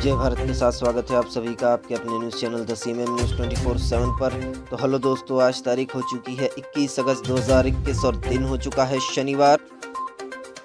जय भारत के साथ स्वागत है आप सभी का आपके अपने news channel the CMM news 24/7 पर। तो हेलो दोस्तों, आज तारीख हो चुकी है 21 अगस्त 2021 और दिन हो चुका है शनिवार।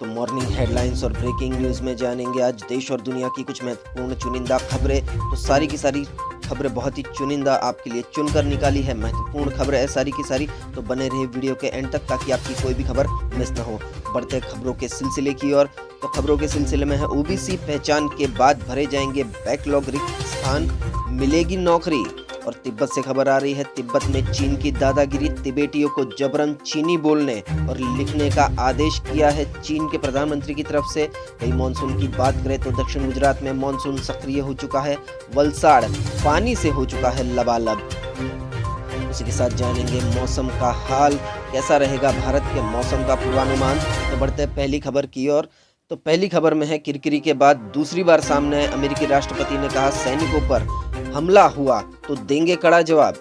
तो मॉर्निंग हेडलाइंस और ब्रेकिंग न्यूज़ में जानेंगे आज देश और दुनिया की कुछ महत्वपूर्ण चुनिंदा खबरें। तो सारी की सारी खबरें बहुत ही चुनिंदा आपके लिए चुनकर निकाली है, महत्वपूर्ण खबरें है सारी की सारी। तो बने रहिए वीडियो के एंड तक ताकि आपकी कोई भी खबर मिस ना हो। बढ़ते हैं खबरों के सिलसिले की ओर। तो खबरों के सिलसिले में है ओबीसी पहचान के बाद भरे जाएंगे बैकलॉग रिक्त स्थान, मिलेगी नौकरी। और तिब्बत से खबर आ रही है, तिब्बत में चीन की दादागिरी, तिबेटियों को जबरन चीनी बोलने और लिखने का आदेश किया है चीन के प्रधानमंत्री की तरफ से। वही मानसून की बात करें तो दक्षिण गुजरात में मानसून सक्रिय हो चुका है, वलसाड़ पानी से हो चुका है लबालब। उसी के साथ जानेंगे मौसम का हाल, कैसा रहेगा भारत के मौसम का पूर्वानुमान। तो बढ़ते हैं पहली खबर की ओर। तो पहली खबर में है, किरकिरी के बाद दूसरी बार सामने आए अमेरिकी राष्ट्रपति ने कहा सैनिकों पर हमला हुआ तो देंगे कड़ा जवाब।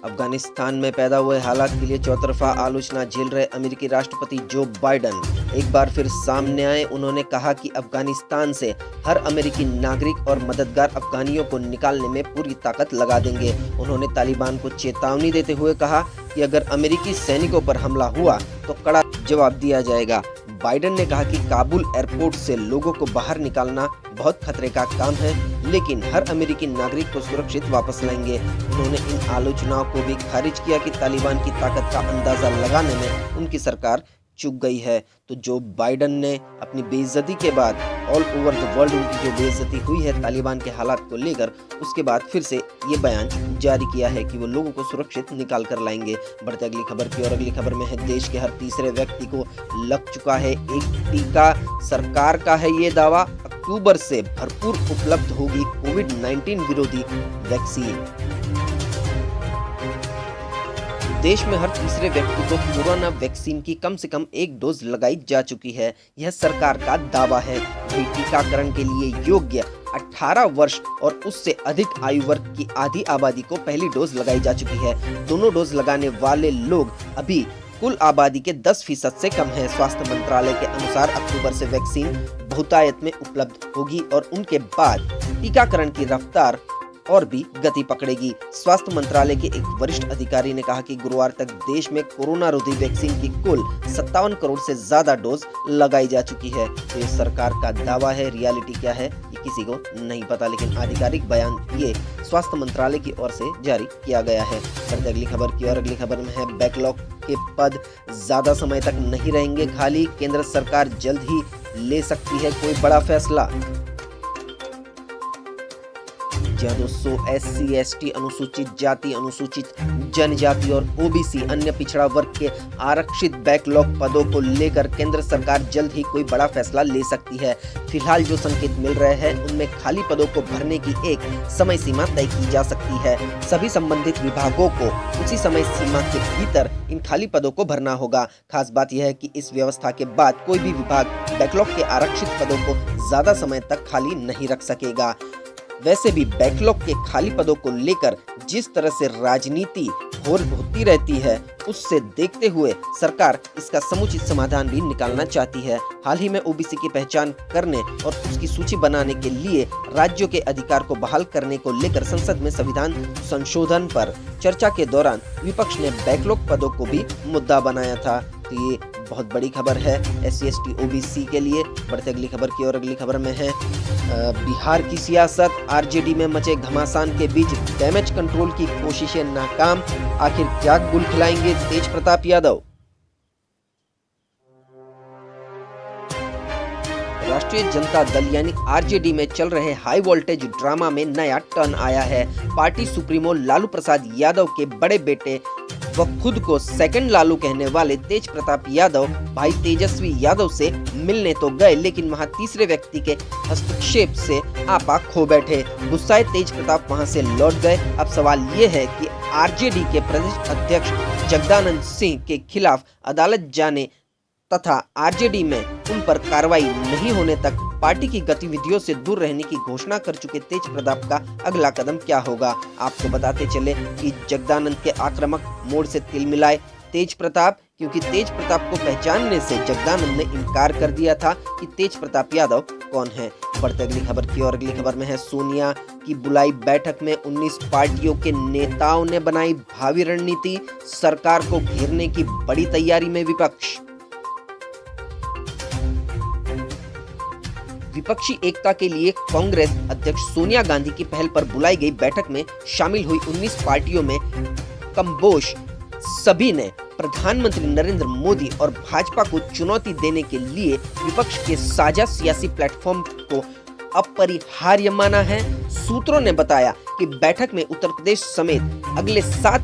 अफगानिस्तान में पैदा हुए हालात के लिए चौतरफा आलोचना झेल रहे अमेरिकी राष्ट्रपति जो बाइडन एक बार फिर सामने आए। उन्होंने कहा कि अफगानिस्तान से हर अमेरिकी नागरिक और मददगार अफगानियों को निकालने में पूरी ताकत लगा देंगे। उन्होंने तालिबान को चेतावनी देते हुए कहा कि अगर अमेरिकी सैनिकों पर हमला हुआ तो कड़ा जवाब दिया जाएगा। बाइडन ने कहा कि काबुल एयरपोर्ट से लोगों को बाहर निकालना बहुत खतरे का काम है, लेकिन हर अमेरिकी नागरिक को सुरक्षित वापस लाएंगे। उन्होंने इन आलोचनाओं को भी खारिज किया कि तालिबान की ताकत का अंदाजा लगाने में उनकी सरकार चूक गई है। तो जो बाइडन ने अपनी बेइज्जती के बाद ऑल ओवर द वर्ल्ड उनकी जो बेइज्जती हुई है तालिबान के हालात को लेकर, उसके बाद फिर से ये बयान जारी किया है कि वो लोगों को सुरक्षित निकाल कर लाएंगे। बढ़ते अगली खबर की और अगली खबर में है, देश के हर तीसरे व्यक्ति को लग चुका है एक टीका। सरकार का है ये दावा, अक्टूबर से भरपूर उपलब्ध होगी कोविड-19 विरोधी वैक्सीन। देश में हर तीसरे व्यक्ति को कोरोना वैक्सीन की कम से कम एक डोज लगाई जा चुकी है, यह सरकार का दावा है। टीकाकरण के लिए योग्य 18 वर्ष और उससे अधिक आयु वर्ग की आधी आबादी को पहली डोज लगाई जा चुकी है। दोनों डोज लगाने वाले लोग अभी कुल आबादी के 10% से कम है। स्वास्थ्य मंत्रालय के अनुसार अक्टूबर से वैक्सीन बहुतायत में उपलब्ध होगी और उनके बाद टीकाकरण की रफ्तार और भी गति पकड़ेगी। स्वास्थ्य मंत्रालय के एक वरिष्ठ अधिकारी ने कहा कि गुरुवार तक देश में कोरोना रोधी वैक्सीन की कुल 57 करोड़ से ज्यादा डोज लगाई जा चुकी है। तो ये सरकार का दावा है, रियलिटी क्या है ये किसी को नहीं पता, लेकिन आधिकारिक बयान ये स्वास्थ्य मंत्रालय की ओर से जारी किया गया है। बढ़ते अगली खबर की और अगली खबर में है, बैकलॉग के पद ज्यादा समय तक नहीं रहेंगे खाली, केंद्र सरकार जल्द ही ले सकती है कोई बड़ा फैसला। जहाँ दोस्तों SC ST अनुसूचित जाति, अनुसूचित जनजाति और OBC अन्य पिछड़ा वर्ग के आरक्षित बैकलॉग पदों को लेकर केंद्र सरकार जल्द ही कोई बड़ा फैसला ले सकती है। फिलहाल जो संकेत मिल रहे हैं उनमें खाली पदों को भरने की एक समय सीमा तय की जा सकती है। सभी संबंधित विभागों को उसी समय सीमा के भीतर इन खाली पदों को भरना होगा। खास बात यह है कि इस व्यवस्था के बाद कोई भी विभाग बैकलॉग के आरक्षित पदों को ज्यादा समय तक खाली नहीं रख सकेगा। वैसे भी बैकलॉग के खाली पदों को लेकर जिस तरह से राजनीति होती रहती है, उससे देखते हुए सरकार इसका समुचित समाधान भी निकालना चाहती है। हाल ही में OBC की पहचान करने और उसकी सूची बनाने के लिए राज्यों के अधिकार को बहाल करने को लेकर संसद में संविधान संशोधन पर चर्चा के दौरान विपक्ष ने बैकलॉग पदों को भी मुद्दा बनाया था। तो ये बहुत बड़ी खबर है SC ST OBC के लिए। बढ़ते अगली खबर की और अगली खबर में है, बिहार की सियासत, RJD में मचे घमासान के बीच डैमेज कंट्रोल की कोशिशें नाकाम, आखिर क्या गुल खिलाएंगे तेज प्रताप यादव। राष्ट्रीय जनता दल यानी RJD में चल रहे हाई वोल्टेज ड्रामा में नया टर्न आया है। पार्टी सुप्रीमो लालू प्रसाद यादव के बड़े बेटे व खुद को सेकंड लालू कहने वाले तेज प्रताप यादव भाई तेजस्वी यादव से मिलने तो गए, लेकिन वहां तीसरे व्यक्ति के हस्तक्षेप से आपा खो बैठे। गुस्साए तेज प्रताप वहां से लौट गए। अब सवाल ये है कि RJD के प्रदेश अध्यक्ष जगदानंद सिंह के खिलाफ अदालत जाने तथा RJD में उन पर कार्रवाई नहीं होने तक पार्टी की गतिविधियों से दूर रहने की घोषणा कर चुके तेज प्रताप का अगला कदम क्या होगा। आपको बताते चले कि जगदानंद के आक्रामक मोड़ से तिल मिलाए तेज प्रताप, क्योंकि तेज प्रताप को पहचानने से जगदानंद ने इनकार कर दिया था कि तेज प्रताप यादव कौन है। बढ़ते अगली खबर की और अगली खबर में है सोनिया की बुलाई बैठक में 19 पार्टियों के नेताओं ने बनाई भावी रणनीति, सरकार को घेरने की बड़ी तैयारी में विपक्ष। विपक्षी एकता के लिए कांग्रेस अध्यक्ष सोनिया गांधी की पहल पर बुलाई गई बैठक में शामिल हुई 19 पार्टियों में कमोबेश सभी ने प्रधानमंत्री नरेंद्र मोदी और भाजपा को चुनौती देने के लिए विपक्ष के साझा सियासी प्लेटफॉर्म को अपरिहार्य माना है। सूत्रों ने बताया कि बैठक में उत्तर प्रदेश समेत अगले 7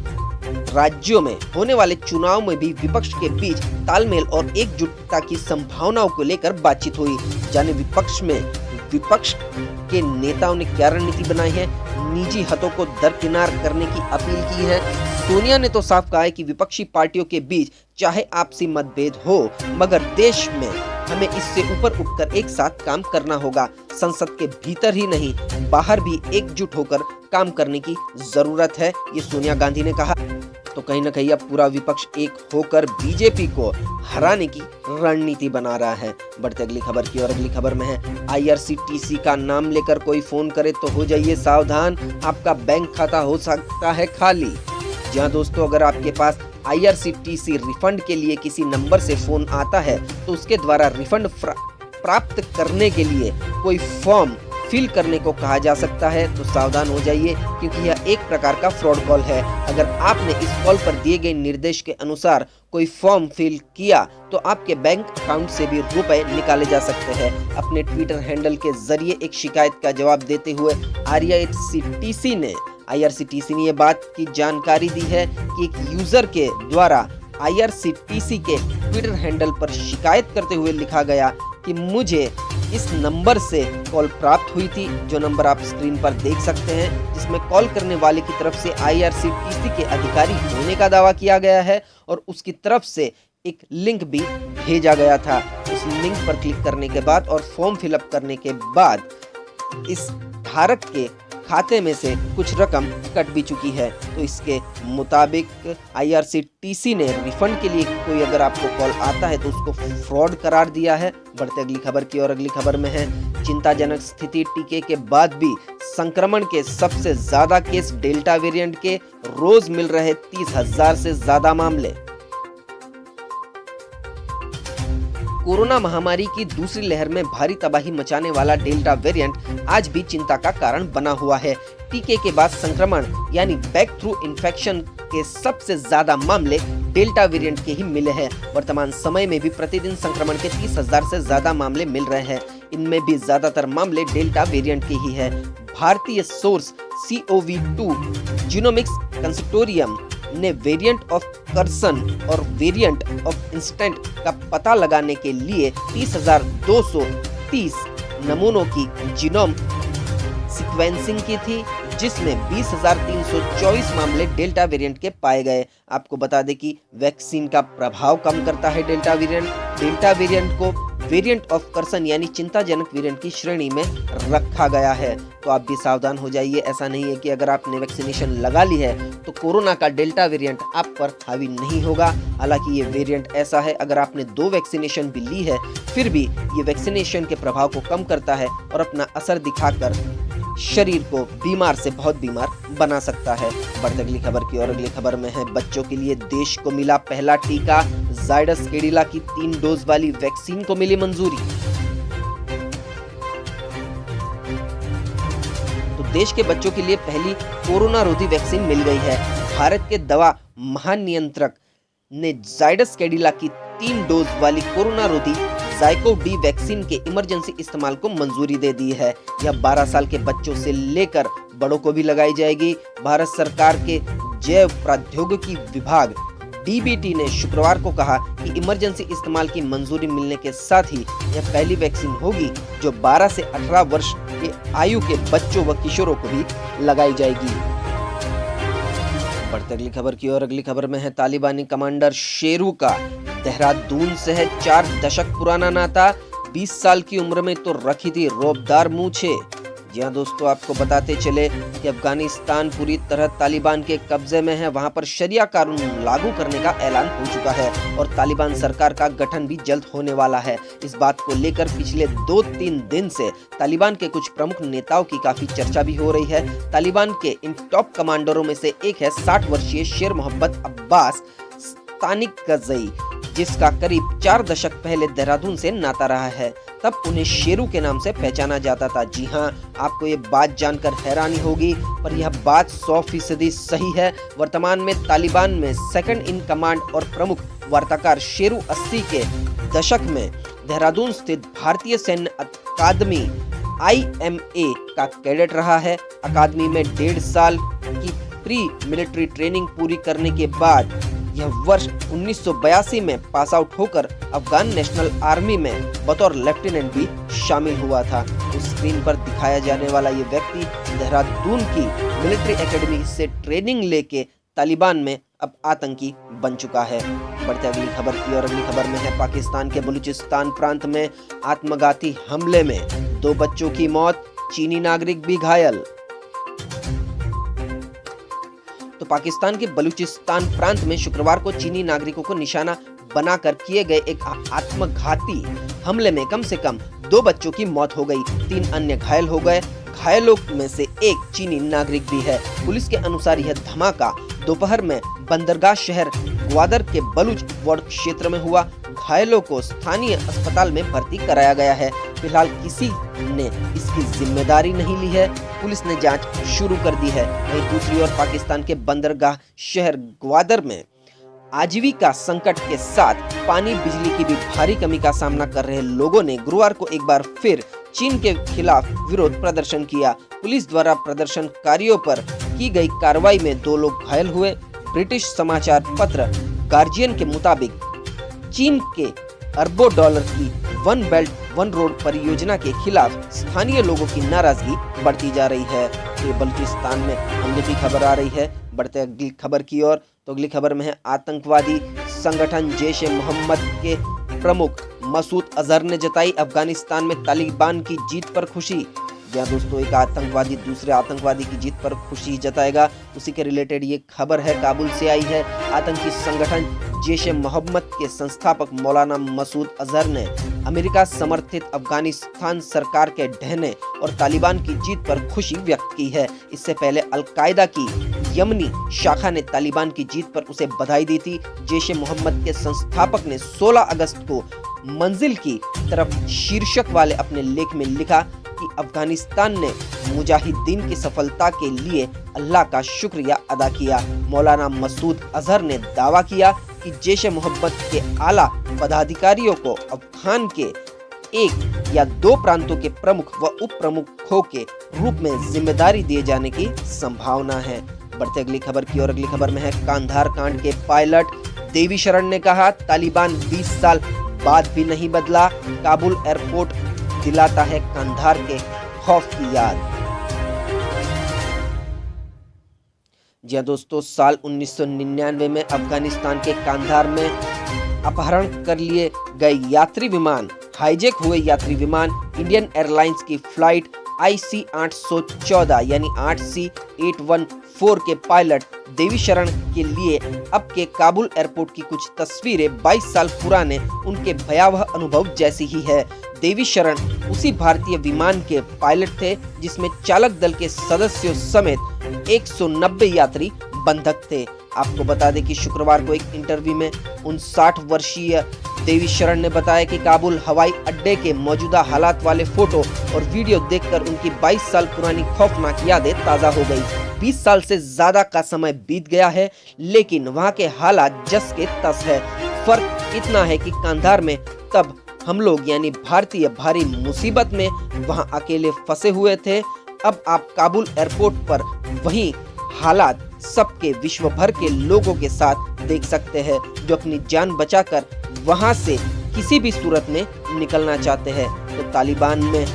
राज्यों में होने वाले चुनाव में भी विपक्ष के बीच तालमेल और एकजुटता की संभावनाओं को लेकर बातचीत हुई। जाने विपक्ष के नेताओं ने क्या रणनीति बनाई है, निजी हितों को दरकिनार करने की अपील की है। सोनिया ने तो साफ कहा है कि विपक्षी पार्टियों के बीच चाहे आपसी मतभेद हो, मगर देश में हमें इससे ऊपर उठकर एक साथ काम करना होगा। संसद के भीतर ही नहीं, बाहर भी एकजुट होकर काम करने की जरूरत है, ये सोनिया गांधी ने कहा। तो कहीं ना कहीं अब पूरा विपक्ष एक होकर बीजेपी को हराने की रणनीति बना रहा है। बढ़ते अगली खबर की और अगली खबर में है IRCTC का नाम लेकर कोई फोन करे तो हो जाइए सावधान, आपका बैंक खाता हो सकता है खाली। जी हाँ दोस्तों, अगर आपके पास IRCTC रिफंड के लिए किसी नंबर से फोन आता है तो उसके द्वारा रिफंड प्राप्त करने के लिए कोई फॉर्म फिल करने को कहा जा सकता है, तो सावधान हो जाइए क्योंकि यह एक प्रकार का फ्रॉड कॉल है। अगर आपने इस कॉल पर दिए गए निर्देश के अनुसार कोई फॉर्म फिल किया तो आपके बैंक अकाउंट से भी रुपए निकाले जा सकते हैं। अपने ट्विटर हैंडल के जरिए एक शिकायत का जवाब देते हुए IRCTC ने यह बात की जानकारी दी है कि एक यूजर के द्वारा IRCTC के ट्विटर हैंडल पर शिकायत करते हुए लिखा गया कि मुझे इस नंबर से कॉल प्राप्त हुई थी, जो नंबर आप स्क्रीन पर देख सकते हैं, जिसमें कॉल करने वाले की तरफ से IRCTC के अधिकारी होने का दावा किया गया है और उसकी तरफ से एक लिंक भी भेजा गया था। उस लिंक पर क्लिक करने के बाद और फॉर्म फिलअप करने के बाद इस धारक के खाते में से कुछ रकम कट भी चुकी है। तो इसके मुताबिक IRCTC ने रिफंड के लिए कोई अगर आपको कॉल आता है तो उसको फ्रॉड करार दिया है। बढ़ते अगली खबर की और अगली खबर में है चिंताजनक स्थिति, टीके के बाद भी संक्रमण के सबसे ज्यादा केस डेल्टा वेरिएंट के, रोज मिल रहे 30,000 से ज्यादा मामले। कोरोना महामारी की दूसरी लहर में भारी तबाही मचाने वाला डेल्टा वेरिएंट आज भी चिंता का कारण बना हुआ है। टीके के बाद संक्रमण यानी बैक थ्रू इन्फेक्शन के सबसे ज्यादा मामले डेल्टा वेरिएंट के ही मिले हैं। वर्तमान समय में भी प्रतिदिन संक्रमण के 30,000 से ज्यादा मामले मिल रहे हैं। इनमें भी ज्यादातर मामले डेल्टा वेरिएंट के ही है। भारतीय सोर्स COV2 जीनोमिक्स कंसोर्टियम ने वेरिएंट ऑफ कर्सन और वेरिएंट ऑफ इंस्टेंट का पता लगाने के लिए 30,230 नमूनों की जीनोम सीक्वेंसिंग की थी, जिसमें 20,324 मामले डेल्टा वेरिएंट के पाए गए। आपको बता दें कि वैक्सीन का प्रभाव कम करता है डेल्टा वेरिएंट। डेल्टा वेरिएंट को वेरिएंट ऑफ कर्सन यानी चिंताजनक वेरिएंट की श्रेणी में रखा गया है। तो आप भी सावधान हो जाइए। ऐसा नहीं है कि अगर आपने वैक्सीनेशन लगा ली है तो कोरोना का डेल्टा वेरिएंट आप पर हावी नहीं होगा। हालांकि ये वेरिएंट ऐसा है, अगर आपने 2 वैक्सीनेशन भी ली है फिर भी ये वैक्सीनेशन के प्रभाव को कम करता है और अपना असर दिखाकर शरीर को बीमार से बहुत बीमार बना सकता है। बढ़ते अगली खबर की और अगली खबर में है बच्चों के लिए देश को मिला पहला टीका, जायडस कैडिला की 3 डोज वाली वैक्सीन को मिली मंजूरी। तो देश के बच्चों के लिए पहली कोरोना रोधी वैक्सीन मिल गई है। भारत के दवा महानियंत्रक ने जायडस कैडिला की 3 डोज वाली कोरोना रोधी जाइकोव-डी वैक्सीन के इमरजेंसी इस्तेमाल को मंजूरी दे दी है। यह 12 साल के बच्चों से लेकर बड़ों को भी लगाई जाएगी। भारत सरकार के जैव प्रौद्योगिकी विभाग DBT ने शुक्रवार को कहा कि इमरजेंसी इस्तेमाल की मंजूरी मिलने के साथ ही यह पहली वैक्सीन होगी जो 12 से 18 वर्ष के आयु के बच्चों व किशोरों को भी लगाई जाएगी। बढ़ते अगली खबर की और अगली खबर में है तालिबानी कमांडर शेरू का देहरादून से है 4 दशक पुराना नाता। 20 साल की उम्र में तो रखी थी रौबदार मूछे। जी हाँ दोस्तों, आपको बताते चले कि अफगानिस्तान पूरी तरह तालिबान के कब्जे में है। वहां पर शरिया कानून लागू करने का ऐलान हो चुका है और तालिबान सरकार का गठन भी जल्द होने वाला है। इस बात को लेकर पिछले 2-3 दिन से तालिबान के कुछ प्रमुख नेताओं की काफी चर्चा भी हो रही है। तालिबान के इन टॉप कमांडरों में से एक है 60 वर्षीय शेर मोहम्मद अब्बास तानिकज़ई, जिसका करीब 4 दशक पहले देहरादून से नाता रहा है। तब उन्हें शेरू के नाम से पहचाना जाता था। जी हाँ, आपको ये बात जानकर हैरानी होगी, पर यह बात 100% सही है। वर्तमान में तालिबान में सेकंड इन कमांड और प्रमुख वार्ताकार शेरू 80 के दशक में देहरादून स्थित भारतीय सैन्य अकादमी IMA का कैडेट रहा है। अकादमी में 1.5 साल की प्री मिलिट्री ट्रेनिंग पूरी करने के बाद यह वर्ष 1982 में पास आउट होकर अफगान नेशनल आर्मी में बतौर लेफ्टिनेंट भी शामिल हुआ था। तो स्क्रीन पर दिखाया जाने वाला ये व्यक्ति देहरादून की मिलिट्री एकेडमी से ट्रेनिंग लेके तालिबान में अब आतंकी बन चुका है। बढ़ते अगली खबर की और अगली खबर में है पाकिस्तान के बलूचिस्तान प्रांत में आत्मघाती हमले में 2 बच्चों की मौत, चीनी नागरिक भी घायल। तो पाकिस्तान के बलूचिस्तान प्रांत में शुक्रवार को चीनी नागरिकों को निशाना बनाकर किए गए एक आत्मघाती हमले में कम से कम 2 बच्चों की मौत हो गई, 3 अन्य घायल हो गए। घायलों में से एक चीनी नागरिक भी है। पुलिस के अनुसार यह धमाका दोपहर में बंदरगाह शहर ग्वादर के बलूच वार्ड क्षेत्र में हुआ। घायलों को स्थानीय अस्पताल में भर्ती कराया गया है। फिलहाल किसी ने इसकी जिम्मेदारी नहीं ली है। पुलिस ने जांच शुरू कर दी है। वहीं दूसरी ओर पाकिस्तान के बंदरगाह शहर ग्वादर में आजीविका संकट के साथ पानी बिजली की भी भारी कमी का सामना कर रहे लोगों ने गुरुवार को एक बार फिर चीन के खिलाफ विरोध प्रदर्शन किया। पुलिस द्वारा प्रदर्शनकारियों पर की गई कार्रवाई में 2 लोग घायल हुए। ब्रिटिश समाचार पत्र गार्जियन के मुताबिक चीन के अरबों डॉलर की वन बेल्ट वन रोड परियोजना के खिलाफ स्थानीय लोगों की नाराजगी बढ़ती जा रही है। तो बलूचिस्तान में हमले की खबर आ रही है। बढ़ते अगली खबर की ओर, तो अगली खबर में है आतंकवादी संगठन जैश-ए-मोहम्मद के प्रमुख मसूद अजहर ने जताई अफगानिस्तान में तालिबान की जीत पर खुशी। जहाँ दोस्तों, एक आतंकवादी दूसरे आतंकवादी की जीत पर खुशी जताएगा, उसी के रिलेटेड ये खबर है, काबुल से आई है। आतंकी संगठन जैश-ए-मोहम्मद के संस्थापक मौलाना मसूद अजहर ने अमेरिका समर्थित अफगानिस्तान सरकार के ढहने और तालिबान की जीत पर खुशी व्यक्त की है। इससे पहले अल-कायदा की यमनी शाखा ने तालिबान की जीत पर उसे बधाई दी थी। जैश-ए-मोहम्मद के संस्थापक ने 16 अगस्त को मंजिल की तरफ शीर्षक वाले अपने लेख में लिखा कि अफगानिस्तान ने मुजाहिदीन की सफलता के लिए अल्लाह का शुक्रिया अदा किया। मौलाना मसूद अजहर ने दावा किया कि जैश-ए-मोहम्मद के आला पदाधिकारियों को अफगान के 1 या 2 प्रांतों के प्रमुख व उप प्रमुखों के रूप में जिम्मेदारी दिए जाने की संभावना है। बढ़ते अगली खबर की और अगली खबर में है कांधार कांड के पायलट देवी शरण ने कहा तालिबान 20 साल बाद भी नहीं बदला। काबुल एयरपोर्ट दिलाता है कांधार के खौफ की याद। जी हाँ दोस्तों, साल 1999 में अफगानिस्तान के कांधार में अपहरण कर लिए गए यात्री विमान हाईजैक हुए यात्री विमान इंडियन एयरलाइंस की फ्लाइट IC 814 यानी 8C814 के पायलट देवी शरण के लिए अब के काबुल एयरपोर्ट की कुछ तस्वीरें 22 साल पुराने उनके भयावह अनुभव जैसी ही है। देवी शरण उसी भारतीय विमान के पायलट थे जिसमें चालक दल के सदस्यों समेत 190 यात्री बंधक थे। आपको बता दें कि शुक्रवार को एक इंटरव्यू में 59 वर्षीय देवी शरण ने बताया कि काबुल हवाई अड्डे के मौजूदा हालात वाले फोटो और वीडियो देखकर उनकी 22 साल पुरानी खौफनाक यादें ताज़ा हो गई। 20 साल से ज्यादा का समय बीत गया है, लेकिन वहां के हालात जस के तस है। फर्क इतना है कि कांधार में तब हम लोग यानी भारतीय भारी मुसीबत में वहां अकेले फंसे हुए थे। अब आप काबुल एयरपोर्ट पर वही हालात सबके विश्व भर के लोगों के साथ देख सकते हैं जो अपनी जान बचाकर वहां से किसी भी सूरत में निकलना चाहते हैं। तो तालिबान में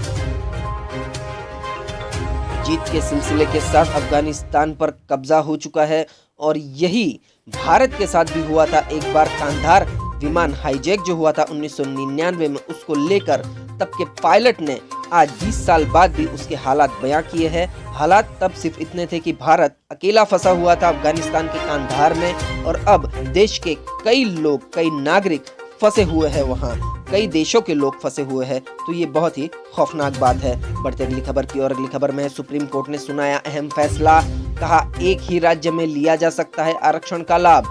जीत के सिलसिले के साथ अफगानिस्तान पर कब्जा हो चुका है और यही भारत के साथ भी हुआ था। एक बार कांधार विमान हाईजैक जो हुआ था 1999 में, उसको लेकर तब के पायलट ने आज 20 साल बाद भी उसके हालात बयां किए हैं। हालात तब सिर्फ इतने थे कि भारत अकेला फंसा हुआ था अफगानिस्तान के कांधार में, और अब देश के कई लोग, कई नागरिक फंसे हुए हैं वहाँ, कई देशों के लोग फंसे हुए हैं। तो ये बहुत ही खौफनाक बात है। बढ़ते अगली खबर की ओर। अगली खबर में सुप्रीम कोर्ट ने सुनाया अहम फैसला, कहा एक ही राज्य में लिया जा सकता है आरक्षण का लाभ।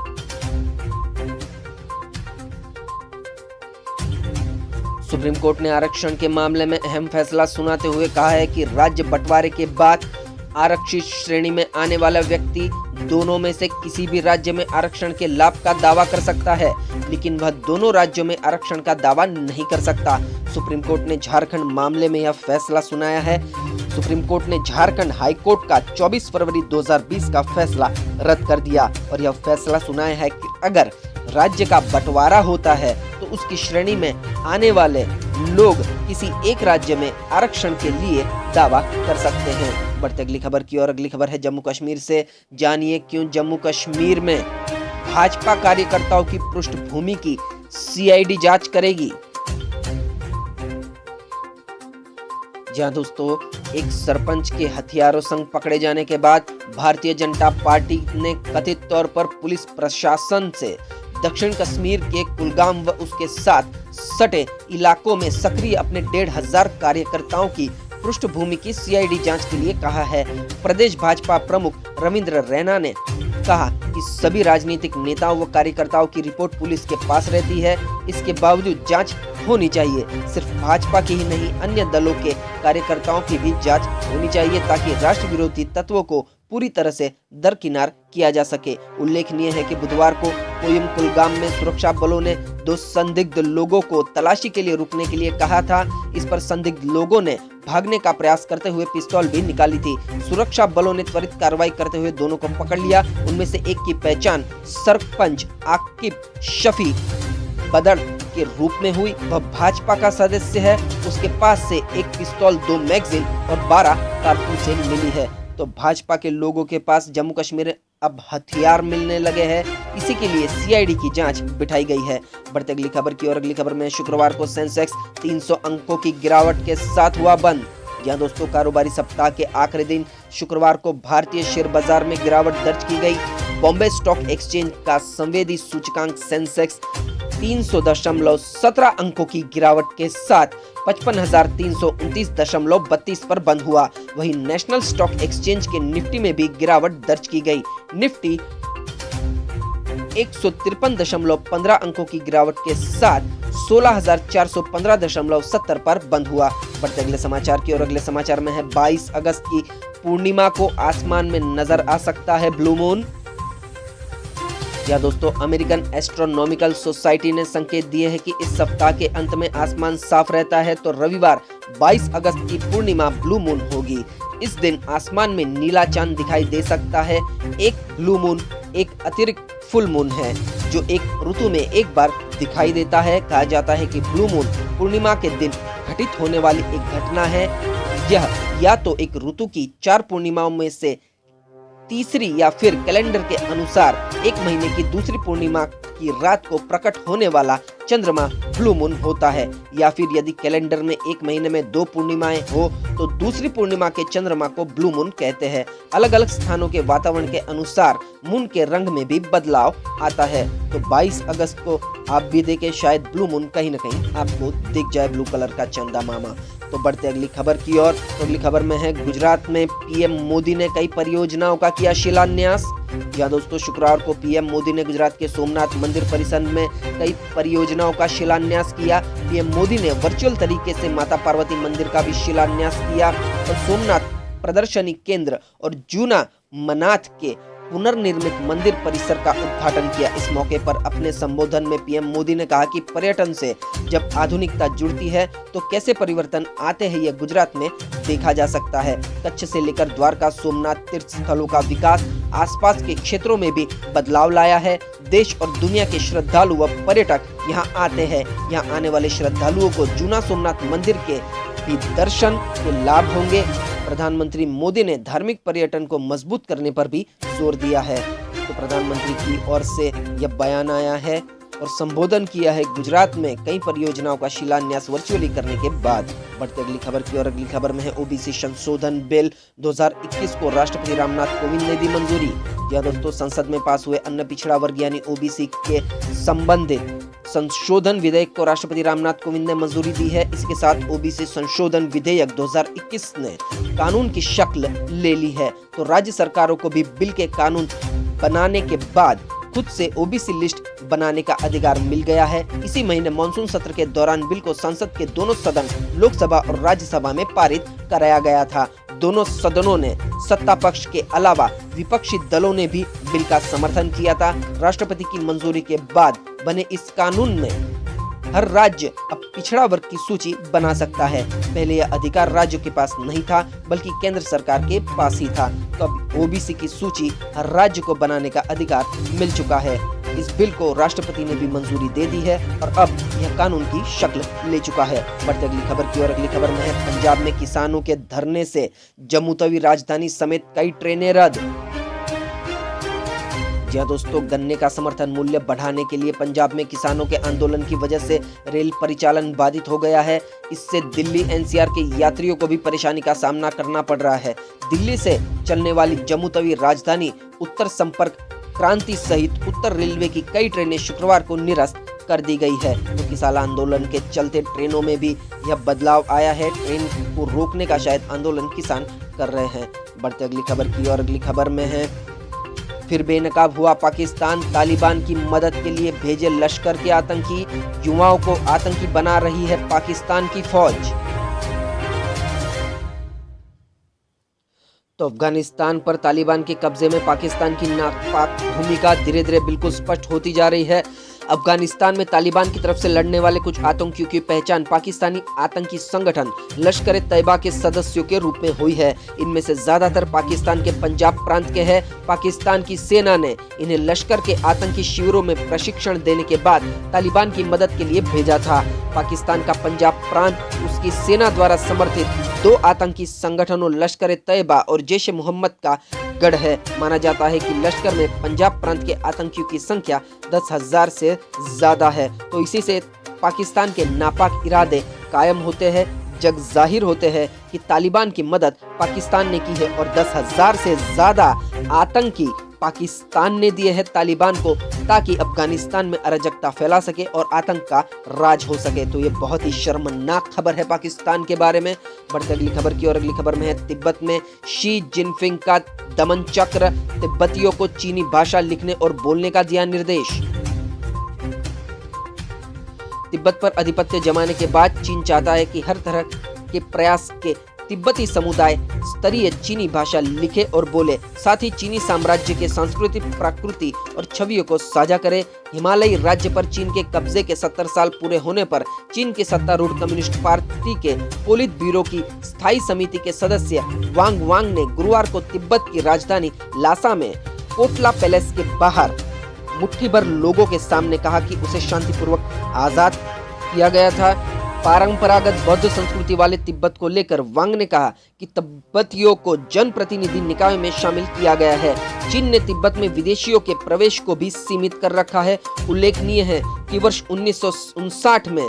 सुप्रीम कोर्ट ने आरक्षण के मामले में अहम फैसला सुनाते हुए कहा है कि राज्य बंटवारे के बाद आरक्षित श्रेणी में आने वाला व्यक्ति दोनों में से किसी भी राज्य में आरक्षण के लाभ का दावा कर सकता है, लेकिन वह दोनों राज्यों में आरक्षण का दावा नहीं कर सकता। सुप्रीम कोर्ट ने झारखंड मामले में यह फैसला सुनाया है। सुप्रीम कोर्ट ने झारखंड हाई कोर्ट का 24 फरवरी 2020 का फैसला रद्द कर दिया और यह फैसला सुनाया है कि अगर राज्य का बंटवारा होता है तो उसकी श्रेणी में आने वाले लोग किसी एक राज्य में आरक्षण के लिए दावा कर सकते हैं। बढ़ते अगली खबर की ओर। अगली खबर है जम्मू कश्मीर से। जानिए क्यों जम्मू कश्मीर में भाजपा कार्यकर्ताओं की पृष्ठभूमि की सीआईडी जांच करेगी। जहां दोस्तों, एक सरपंच के हथियारों संग पकड़े जाने के बाद भारतीय जनता पार्टी ने कथित तौर पर पुलिस प्रशासन से दक्षिण कश्मीर के कुलगाम व उसके साथ सटे इलाकों में सक्रिय अपने 1,500 कार्यकर्ताओं की पृष्ठभूमि की सीआईडी जांच के लिए कहा है। प्रदेश भाजपा प्रमुख रविंद्र रैना ने कहा कि सभी राजनीतिक नेताओं व कार्यकर्ताओं की रिपोर्ट पुलिस के पास रहती है, इसके बावजूद जांच होनी चाहिए। सिर्फ भाजपा की ही नहीं, अन्य दलों के कार्यकर्ताओं की भी जांच होनी चाहिए ताकि राष्ट्र विरोधी तत्वों को पूरी तरह से दरकिनार किया जा सके। उल्लेखनीय है कि बुधवार को कोयम कुलगाम में सुरक्षा बलों ने 2 संदिग्ध लोगों को तलाशी के लिए रुकने के लिए कहा था। इस पर संदिग्ध लोगों ने भागने का प्रयास करते हुए पिस्तौल भी निकाली थी। सुरक्षा बलों ने त्वरित कार्रवाई करते हुए दोनों को पकड़ लिया। उनमें से एक की पहचान सरपंच आकिब शफी बदर के रूप में हुई। वह भाजपा का सदस्य है। उसके पास से एक पिस्तौल, 2 मैगजीन और 12 कारतूसें मिली है। तो भाजपा के लोगों के पास जम्मू कश्मीर में अब हथियार मिलने लगे हैं। इसी के लिए सीआईडी की जांच बिठाई गई है। बढ़ते अगली खबर की ओर। अगली खबर में शुक्रवार को सेंसेक्स 300 अंकों की गिरावट के साथ हुआ बंद। यहाँ दोस्तों, कारोबारी सप्ताह के आखिरी दिन शुक्रवार को भारतीय शेयर बाजार में गिरावट दर्ज की गई। बॉम्बे स्टॉक एक्सचेंज का संवेदी सूचकांक सेंसेक्स 300.17 अंकों की गिरावट के साथ 55,329.32 पर बंद हुआ। वहीं नेशनल स्टॉक एक्सचेंज के निफ्टी में भी गिरावट दर्ज की गई। निफ्टी 153.15 अंकों की गिरावट के साथ 16,415.70 पर बंद हुआ। बढ़ते अगले समाचार की ओर। अगले समाचार में है 22 अगस्त की पूर्णिमा को आसमान में नजर आ सकता है ब्लू मून। या दोस्तों, अमेरिकन एस्ट्रोनॉमिकल सोसाइटी ने संकेत दिए हैं कि इस सप्ताह के अंत में आसमान साफ रहता है तो रविवार 22 अगस्त की पूर्णिमा ब्लू मून होगी। इस दिन आसमान में नीला चांद दिखाई दे सकता है। एक ब्लू मून एक अतिरिक्त फुल मून है जो एक ऋतु में एक बार दिखाई देता है। कहा जाता है कि ब्लू मून पूर्णिमा के दिन घटित होने वाली एक घटना है। यह या तो एक ऋतु की 4 पूर्णिमाओं में से तीसरी या फिर कैलेंडर के अनुसार एक महीने की दूसरी पूर्णिमा की रात को प्रकट होने वाला चंद्रमा ब्लू मून होता है, या फिर यदि कैलेंडर में एक महीने में 2 पूर्णिमाएं हो तो दूसरी पूर्णिमा के चंद्रमा को ब्लू मून कहते हैं। अलग अलग स्थानों के वातावरण के अनुसार मून के रंग में भी बदलाव आता है। तो 22 अगस्त को आप भी देखें, शायद ब्लू मून कहीं न कहीं आपको दिख जाए, ब्लू कलर का चंदा मामा। तो बढ़ते अगली खबर की ओर। तो अगली खबर में है गुजरात में पीएम मोदी ने कई परियोजनाओं का किया शिलान्यास। या दोस्तों, शुक्रवार को पीएम मोदी ने गुजरात के सोमनाथ मंदिर परिसर में कई परियोजनाओं का शिलान्यास किया। पीएम मोदी ने वर्चुअल तरीके से माता पार्वती मंदिर का भी शिलान्यास किया और सोमनाथ प्रदर्शनी केंद्र और जूना मनाथ के पुनर्निर्मित मंदिर परिसर का उद्घाटन किया। इस मौके पर अपने संबोधन में पीएम मोदी ने कहा कि पर्यटन से जब आधुनिकता जुड़ती है तो कैसे परिवर्तन आते हैं, यह गुजरात में देखा जा सकता है। कच्छ से लेकर द्वारका, सोमनाथ तीर्थ स्थलों का विकास आसपास के क्षेत्रों में भी बदलाव लाया है। देश और दुनिया के श्रद्धालु व पर्यटक यहाँ आते हैं। यहाँ आने वाले श्रद्धालुओं को जूना सोमनाथ मंदिर के भी दर्शन के लाभ होंगे। प्रधानमंत्री मोदी ने धार्मिक पर्यटन को मजबूत करने पर भी जोर दिया है। तो प्रधानमंत्री की ओर से यह बयान आया है और संबोधन किया है गुजरात में कई परियोजनाओं का शिलान्यास वर्चुअली करने के बाद। बढ़ते अगली खबर की ओर। अगली खबर में है ओबीसी संशोधन बिल 2021 को राष्ट्रपति रामनाथ कोविंद ने दी मंजूरी। यह दोस्तों संसद में पास हुए अन्य पिछड़ा वर्ग यानी ओबीसी के संबंधित संशोधन विधेयक को राष्ट्रपति रामनाथ कोविंद ने मंजूरी दी है। इसके साथ ओबीसी संशोधन विधेयक 2021 ने कानून की शक्ल ले ली है। तो राज्य सरकारों को भी बिल के कानून बनाने के बाद खुद से ओबीसी लिस्ट बनाने का अधिकार मिल गया है। इसी महीने मॉनसून सत्र के दौरान बिल को संसद के दोनों सदन लोकसभा और राज्यसभा में पारित कराया गया था। दोनों सदनों ने सत्ता पक्ष के अलावा विपक्षी दलों ने भी बिल का समर्थन किया था। राष्ट्रपति की मंजूरी के बाद बने इस कानून में हर राज्य अब पिछड़ा वर्ग की सूची बना सकता है। पहले यह अधिकार राज्यों के पास नहीं था बल्कि केंद्र सरकार के पास ही था। तो अब ओबीसी की सूची हर राज्य को बनाने का अधिकार मिल चुका है। इस बिल को राष्ट्रपति ने भी मंजूरी दे दी है और अब यह कानून की शक्ल ले चुका है। बढ़ते अगली खबर की ओर। अगली खबर में है पंजाब में किसानों के धरने से जम्मू तवी राजधानी समेत कई ट्रेनें रद्द। जी हाँ दोस्तों, गन्ने का समर्थन मूल्य बढ़ाने के लिए पंजाब में किसानों के आंदोलन की वजह से रेल परिचालन बाधित हो गया है। इससे दिल्ली एनसीआर के यात्रियों को भी परेशानी का सामना करना पड़ रहा है। दिल्ली से चलने वाली जम्मू तवी राजधानी उत्तर संपर्क क्रांति सहित उत्तर रेलवे की कई ट्रेनें शुक्रवार को निरस्त कर दी गई है। तो किसान आंदोलन के चलते ट्रेनों में भी यह बदलाव आया है। ट्रेन को रोकने का शायद आंदोलन किसान कर रहे हैं। बढ़ते अगली खबर की और। अगली खबर में है फिर बेनकाब हुआ पाकिस्तान। तालिबान की मदद के लिए भेजे लश्कर के आतंकी। युवाओं को आतंकी बना रही है पाकिस्तान की फौज। तो अफगानिस्तान पर तालिबान के कब्जे में पाकिस्तान की नापाक भूमिका धीरे धीरे बिल्कुल स्पष्ट होती जा रही है। अफगानिस्तान में तालिबान की तरफ से लड़ने वाले कुछ आतंकियों की पहचान पाकिस्तानी आतंकी संगठन लश्कर ए तैयबा के सदस्यों के रूप में हुई है। इनमें से ज्यादातर पाकिस्तान के पंजाब प्रांत के हैं। पाकिस्तान की सेना ने इन्हें लश्कर के आतंकी शिविरों में प्रशिक्षण देने के बाद तालिबान की मदद के लिए भेजा था। पाकिस्तान का पंजाब प्रांत उसकी सेना द्वारा समर्थित दो आतंकी संगठनों लश्कर ए तैयबा और जैश ए मोहम्मद का गढ़ है। माना जाता है कि लश्कर में पंजाब प्रांत के आतंकियों की संख्या 10,000 से ज्यादा है। तो इसी से पाकिस्तान के नापाक इरादे कायम होते हैं, जग जाहिर होते हैं कि तालिबान की मदद पाकिस्तान ने की है और 10,000 से ज्यादा आतंकी पाकिस्तान ने दिए हैं तालिबान को, ताकि अफगानिस्तान में अराजकता फैला सके और आतंक का राज हो सके। तो ये बहुत ही शर्मनाक खबर है पाकिस्तान के बारे में। बढ़ते अगली खबर की और। अगली खबर में है तिब्बत में शी जिनपिंग का दमन चक्र। तिब्बतियों को चीनी भाषा लिखने और बोलने का दिया निर्देश। तिब्बत पर आधिपत्य जमाने के बाद चीन चाहता है कि हर तरह के प्रयास के तिब्बती समुदाय स्तरीय चीनी भाषा लिखे और बोले, साथ ही चीनी साम्राज्य के सांस्कृतिक प्रकृति और छवियों को साझा करे। हिमालयी राज्य पर चीन के कब्जे के 70 साल पूरे होने पर चीन के सत्तारूढ़ कम्युनिस्ट पार्टी के पोलित ब्यूरो की स्थायी समिति के सदस्य वांग वांग ने गुरुवार को तिब्बत की राजधानी लासा में कोटला पैलेस के बाहर मुट्ठी भर लोगों के सामने कहा कि उसे शांतिपूर्वक आजाद किया गया था। परंपरागत बौद्ध संस्कृति वाले तिब्बत को लेकर वांग ने कहा कि तिब्बतियों को जनप्रतिनिधि निकाय में शामिल किया गया है। चीन ने तिब्बत में विदेशियों के प्रवेश को भी सीमित कर रखा है। उल्लेखनीय है कि वर्ष 1959 में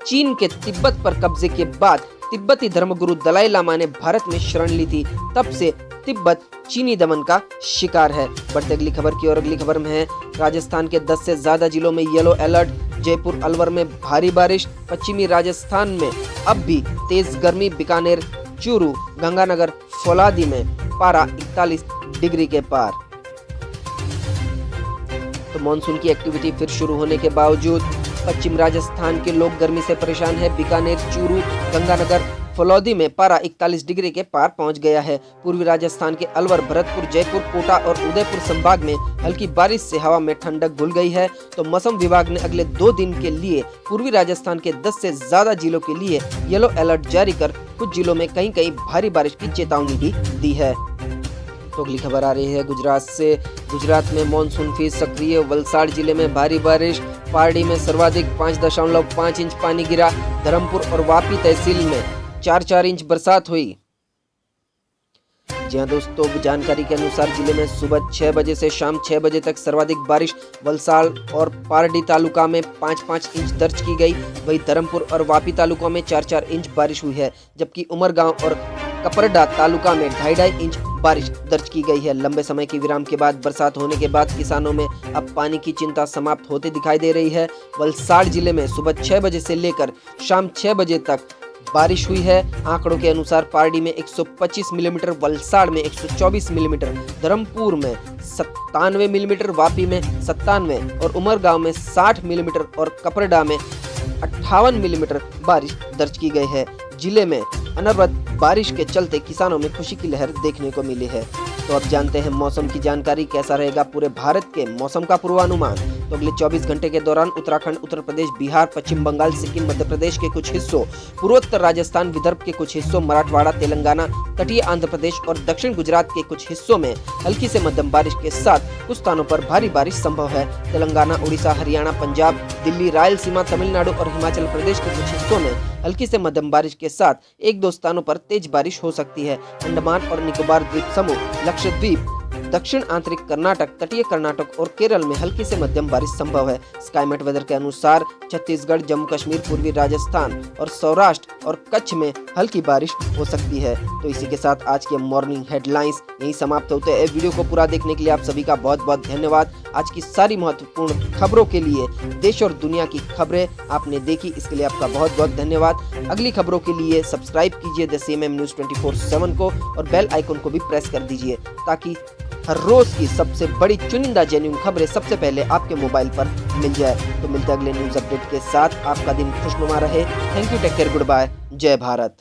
चीन के तिब्बत पर कब्जे के बाद तिब्बती धर्मगुरु दलाई लामा ने भारत में शरण ली थी। तब से तिब्बत चीनी दमन का शिकार है। बढ़ते अगली खबर की और। अगली खबर में है राजस्थान के 10 से ज्यादा जिलों में येलो अलर्ट। जयपुर अलवर में भारी बारिश। पश्चिमी राजस्थान में अब भी तेज गर्मी। बीकानेर, चूरू, गंगानगर, फौलादी में पारा 41 डिग्री के पार। तो मानसून की एक्टिविटी फिर शुरू होने के बावजूद पश्चिम राजस्थान के लोग गर्मी से परेशान है। बीकानेर, चूरू, गंगानगर, फलौदी में पारा 41 डिग्री के पार पहुंच गया है। पूर्वी राजस्थान के अलवर, भरतपुर, जयपुर, कोटा और उदयपुर संभाग में हल्की बारिश से हवा में ठंडक घुल गई है। तो मौसम विभाग ने अगले 2 दिन के लिए पूर्वी राजस्थान के 10 से ज्यादा जिलों के लिए येलो अलर्ट जारी कर कुछ जिलों में कहीं कहीं भारी बारिश की चेतावनी भी दी है। तो अगली खबर आ रही है गुजरात से। गुजरात में मानसून फिर सक्रिय। वलसाड़ जिले में भारी बारिश। पारडी में सर्वाधिक 5.5 इंच पानी गिरा। धर्मपुर और वापी तहसील में 4-4 इंच बरसात हुई। जी हाँ दोस्तों, जानकारी के अनुसार जिले में सुबह 6 बजे से शाम 6 बजे तक सर्वाधिक बारिश वलसाड़ और पारडी तालुका में 5-5 इंच दर्ज की गई। वहीं धर्मपुर और वापी तालुका में 4-4 इंच बारिश हुई है, जबकि उमरगांव और कपरडा तालुका में 2.5 इंच बारिश दर्ज की गई है। लंबे समय के विराम के बाद बरसात होने के बाद किसानों में अब पानी की चिंता समाप्त होती दिखाई दे रही है। वलसाड़ जिले में सुबह 6 बजे से लेकर शाम 6 बजे तक बारिश हुई है। आंकड़ों के अनुसार पारडी में 125 मिलीमीटर, वलसाड़ में 124 मिलीमीटर, धर्मपुर में 97 मिलीमीटर, वापी में 97 और उमरगांव में 60 मिलीमीटर और कपरडा में 58 मिलीमीटर बारिश दर्ज की गई है। जिले में अनवरत बारिश के चलते किसानों में खुशी की लहर देखने को मिली है। तो अब जानते हैं मौसम की जानकारी। कैसा रहेगा पूरे भारत के मौसम का पूर्वानुमान। तो अगले 24 घंटे के दौरान उत्तराखंड, उत्तर प्रदेश, बिहार, पश्चिम बंगाल, सिक्किम, मध्य प्रदेश के कुछ हिस्सों, पूर्वोत्तर राजस्थान, विदर्भ के कुछ हिस्सों, मराठवाड़ा, तेलंगाना, तटीय आंध्र प्रदेश और दक्षिण गुजरात के कुछ हिस्सों में हल्की से मध्यम बारिश के साथ कुछ स्थानों पर भारी बारिश संभव है। तेलंगाना, उड़ीसा, हरियाणा, पंजाब, दिल्ली, रायलसीमा, तमिलनाडु और हिमाचल प्रदेश के कुछ हिस्सों में हल्की से मध्यम बारिश के साथ 1-2 स्थानों पर तेज बारिश हो सकती है। अंडमान और निकोबार द्वीप समूह, लक्षद्वीप, दक्षिण आंतरिक कर्नाटक, तटीय कर्नाटक और केरल में हल्की से मध्यम बारिश संभव है। स्काईमेट वेदर के अनुसार छत्तीसगढ़, जम्मू कश्मीर, पूर्वी राजस्थान और सौराष्ट्र और कच्छ में हल्की बारिश हो सकती है। तो इसी के साथ आज के मॉर्निंग हेडलाइंस यही समाप्त होते हैं। वीडियो को पूरा देखने के लिए आप सभी का बहुत बहुत धन्यवाद। आज की सारी महत्वपूर्ण खबरों के लिए, देश और दुनिया की खबरें आपने देखी, इसके लिए आपका बहुत बहुत धन्यवाद। अगली खबरों के लिए सब्सक्राइब कीजिए द CMM न्यूज़ 24/7 को और बेल आइकन को भी प्रेस कर दीजिए, ताकि हर रोज की सबसे बड़ी चुनिंदा जेन्युइन खबरें सबसे पहले आपके मोबाइल पर मिल जाए। तो मिलते हैं अगले न्यूज अपडेट के साथ। आपका दिन खुशनुमा रहे। Thank you, take care, good bye, जय भारत।